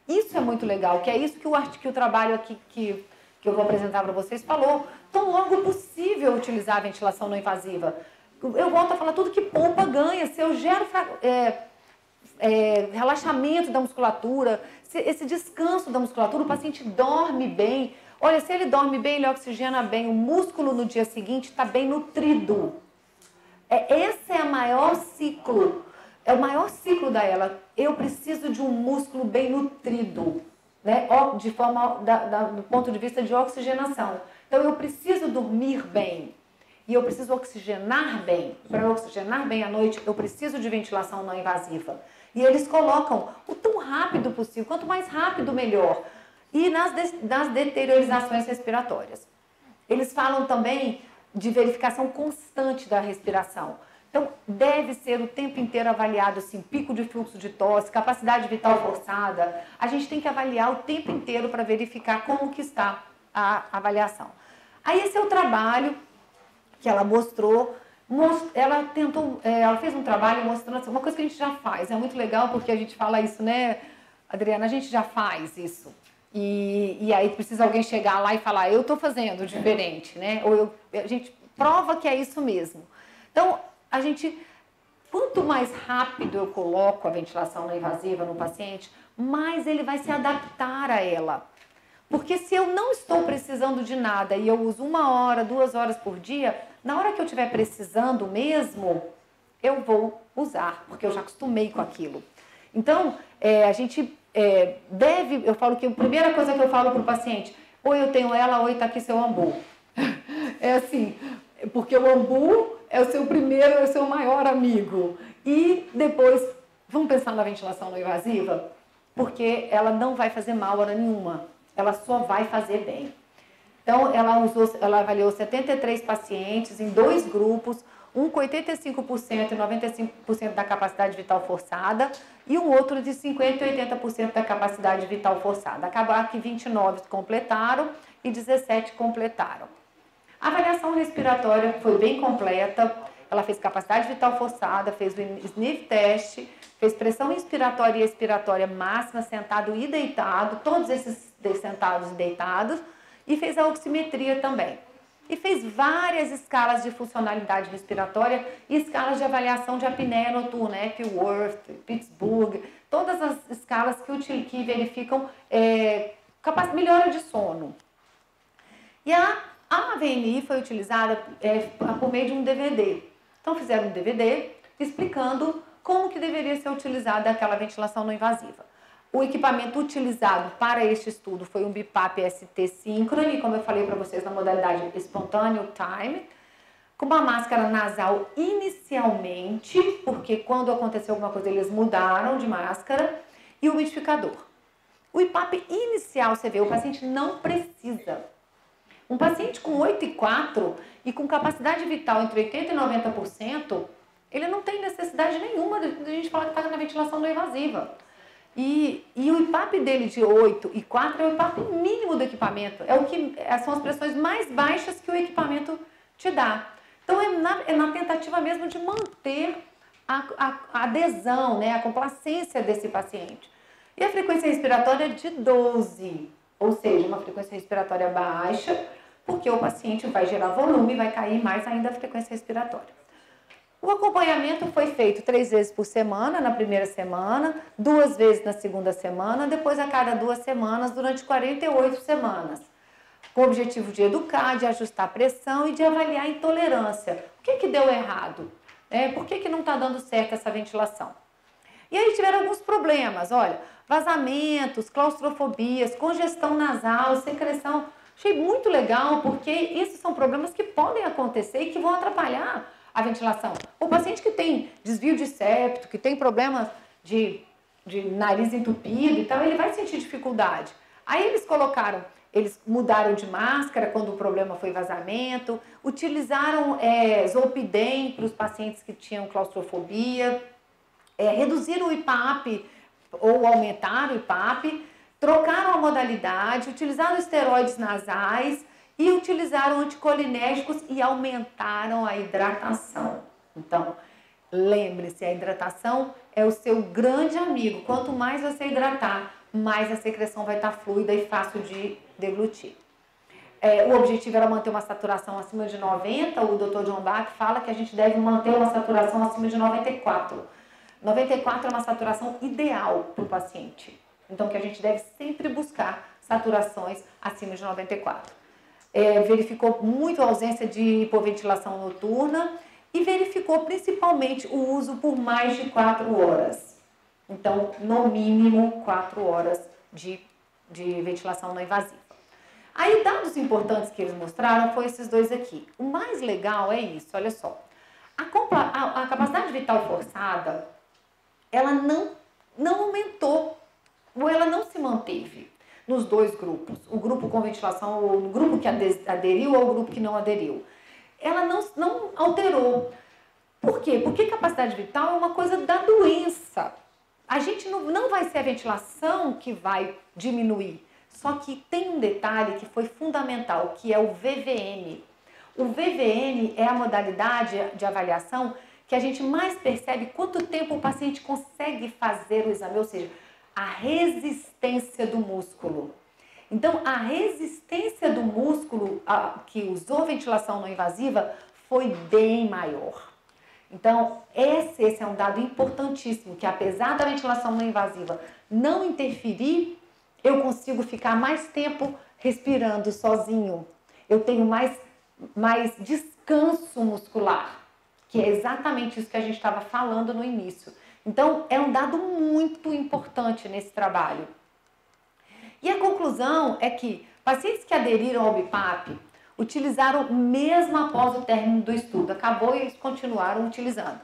Isso é muito legal, que é isso que o trabalho aqui que eu vou apresentar para vocês falou. Tão logo possível utilizar a ventilação não invasiva. Eu volto a falar, tudo que poupa ganha. Se eu gero relaxamento da musculatura, esse descanso da musculatura, o paciente dorme bem. Olha, se ele dorme bem, ele oxigena bem, o músculo no dia seguinte está bem nutrido. Esse é o maior ciclo da ela. Eu preciso de um músculo bem nutrido, né? De forma, do ponto de vista de oxigenação. Então, eu preciso dormir bem e eu preciso oxigenar bem. Para eu oxigenar bem à noite, eu preciso de ventilação não invasiva. E eles colocam o tão rápido possível, quanto mais rápido, melhor. E nas deteriorizações respiratórias. Eles falam também de verificação constante da respiração. Então, deve ser o tempo inteiro avaliado, assim, pico de fluxo de tosse, capacidade vital forçada. A gente tem que avaliar o tempo inteiro para verificar como que está a avaliação. Aí, esse é o trabalho que ela mostrou. Ela fez um trabalho mostrando assim, uma coisa que a gente já faz. É muito legal porque a gente fala isso, né, Adriana? A gente já faz isso. E aí precisa alguém chegar lá e falar, eu estou fazendo diferente, né? Ou a gente prova que é isso mesmo. Então, quanto mais rápido eu coloco a ventilação não invasiva no paciente, mais ele vai se adaptar a ela. Porque se eu não estou precisando de nada e eu uso 1 hora, 2 horas por dia, na hora que eu estiver precisando mesmo, eu vou usar, porque eu já acostumei com aquilo. Então, eu falo que a primeira coisa que eu falo para o paciente, ou eu tenho ela, ou está aqui seu ambu. É assim, porque o ambu é o seu primeiro, é o seu maior amigo. E depois, vamos pensar na ventilação não invasiva? Porque ela não vai fazer mal hora nenhuma, ela só vai fazer bem. Então, ela avaliou 73 pacientes em 2 grupos, um com 85% e 95% da capacidade vital forçada e um outro de 50% e 80% da capacidade vital forçada. Acabaram que 29 completaram e 17 completaram. A avaliação respiratória foi bem completa, ela fez capacidade vital forçada, fez o sniff test, fez pressão inspiratória e expiratória máxima, sentado e deitado, todos esses sentados e deitados, e fez a oximetria também. E fez várias escalas de funcionalidade respiratória e escalas de avaliação de apneia noturna, Epworth, Pittsburgh, todas as escalas que verificam melhora de sono. E a AVNI foi utilizada por meio de um DVD. Então fizeram um DVD explicando como que deveria ser utilizada aquela ventilação não invasiva. O equipamento utilizado para este estudo foi um BiPAP ST síncrone, como eu falei para vocês na modalidade Spontaneous Time, com uma máscara nasal inicialmente, porque quando aconteceu alguma coisa eles mudaram de máscara, e o umidificador. O BiPAP inicial, você vê, o paciente não precisa. Um paciente com 8,4 e com capacidade vital entre 80% e 90%, ele não tem necessidade nenhuma de a gente falar que está na ventilação não invasiva. E o IPAP dele de 8 e 4 é o IPAP mínimo do equipamento. São as pressões mais baixas que o equipamento te dá. Então, é na tentativa mesmo de manter a adesão, né, a complacência desse paciente. E a frequência respiratória é de 12, ou seja, uma frequência respiratória baixa, porque o paciente vai gerar volume e vai cair mais ainda a frequência respiratória. O acompanhamento foi feito 3 vezes por semana, na primeira semana, 2 vezes na segunda semana, depois a cada 2 semanas, durante 48 semanas. Com o objetivo de educar, de ajustar a pressão e de avaliar a intolerância. O que deu errado? Por que não está dando certo essa ventilação? E aí tiveram alguns problemas, olha, vazamentos, claustrofobias, congestão nasal, secreção. Achei muito legal, porque esses são problemas que podem acontecer e que vão atrapalhar a ventilação. O paciente que tem desvio de septo, que tem problemas de nariz entupido e tal, ele vai sentir dificuldade. Aí eles mudaram de máscara quando o problema foi vazamento, utilizaram Zolpidem para os pacientes que tinham claustrofobia, reduziram o IPAP ou aumentaram o IPAP, trocaram a modalidade, utilizaram esteroides nasais, e utilizaram anticolinérgicos e aumentaram a hidratação. Então, lembre-se, a hidratação é o seu grande amigo. Quanto mais você hidratar, mais a secreção vai estar fluida e fácil de deglutir. O objetivo era manter uma saturação acima de 90, o Dr. John Bach fala que a gente deve manter uma saturação acima de 94. 94 é uma saturação ideal para o paciente. Então, que a gente deve sempre buscar saturações acima de 94. Verificou muito a ausência de hipoventilação noturna e verificou principalmente o uso por mais de 4 horas. Então, no mínimo 4 horas de ventilação não invasiva. Aí, dados importantes que eles mostraram foi esses 2 aqui. O mais legal é isso, olha só. A capacidade vital forçada, ela não aumentou, ou ela não se manteve nos 2 grupos, o grupo com ventilação, ou o grupo que aderiu ou o grupo que não aderiu. Ela não alterou. Por quê? Porque capacidade vital é uma coisa da doença. A gente não vai ser a ventilação que vai diminuir. Só que tem um detalhe que foi fundamental, que é o VVM. O VVM é a modalidade de avaliação que a gente mais percebe quanto tempo o paciente consegue fazer o exame, ou seja, a resistência do músculo. Então, a resistência do músculo que usou ventilação não invasiva foi bem maior. Então, esse é um dado importantíssimo, que apesar da ventilação não invasiva não interferir, eu consigo ficar mais tempo respirando sozinho. Eu tenho mais descanso muscular, que é exatamente isso que a gente estava falando no início. Então, é um dado muito importante nesse trabalho. E a conclusão é que pacientes que aderiram ao BiPAP utilizaram mesmo após o término do estudo. Acabou e eles continuaram utilizando.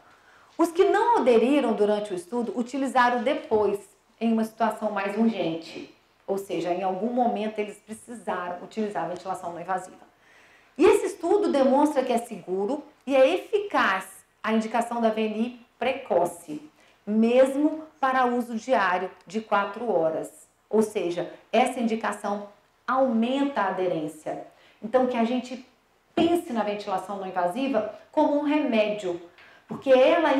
Os que não aderiram durante o estudo utilizaram depois, em uma situação mais urgente. Ou seja, em algum momento eles precisaram utilizar a ventilação não invasiva. E esse estudo demonstra que é seguro e é eficaz a indicação da VNI precoce, mesmo para uso diário de 4 horas. Ou seja, essa indicação aumenta a aderência. Então, que a gente pense na ventilação não invasiva como um remédio, porque ela,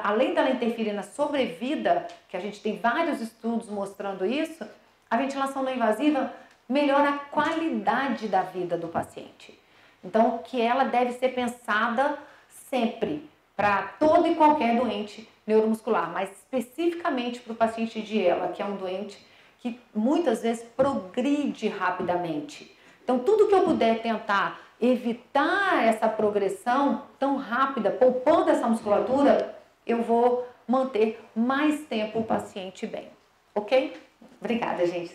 além dela interferir na sobrevida, que a gente tem vários estudos mostrando isso, a ventilação não invasiva melhora a qualidade da vida do paciente. Então, que ela deve ser pensada sempre para todo e qualquer doente neuromuscular, mas especificamente para o paciente de ELA, que é um doente que muitas vezes progride rapidamente. Então, tudo que eu puder tentar evitar essa progressão tão rápida, poupando essa musculatura, eu vou manter mais tempo o paciente bem. Ok? Obrigada, gente.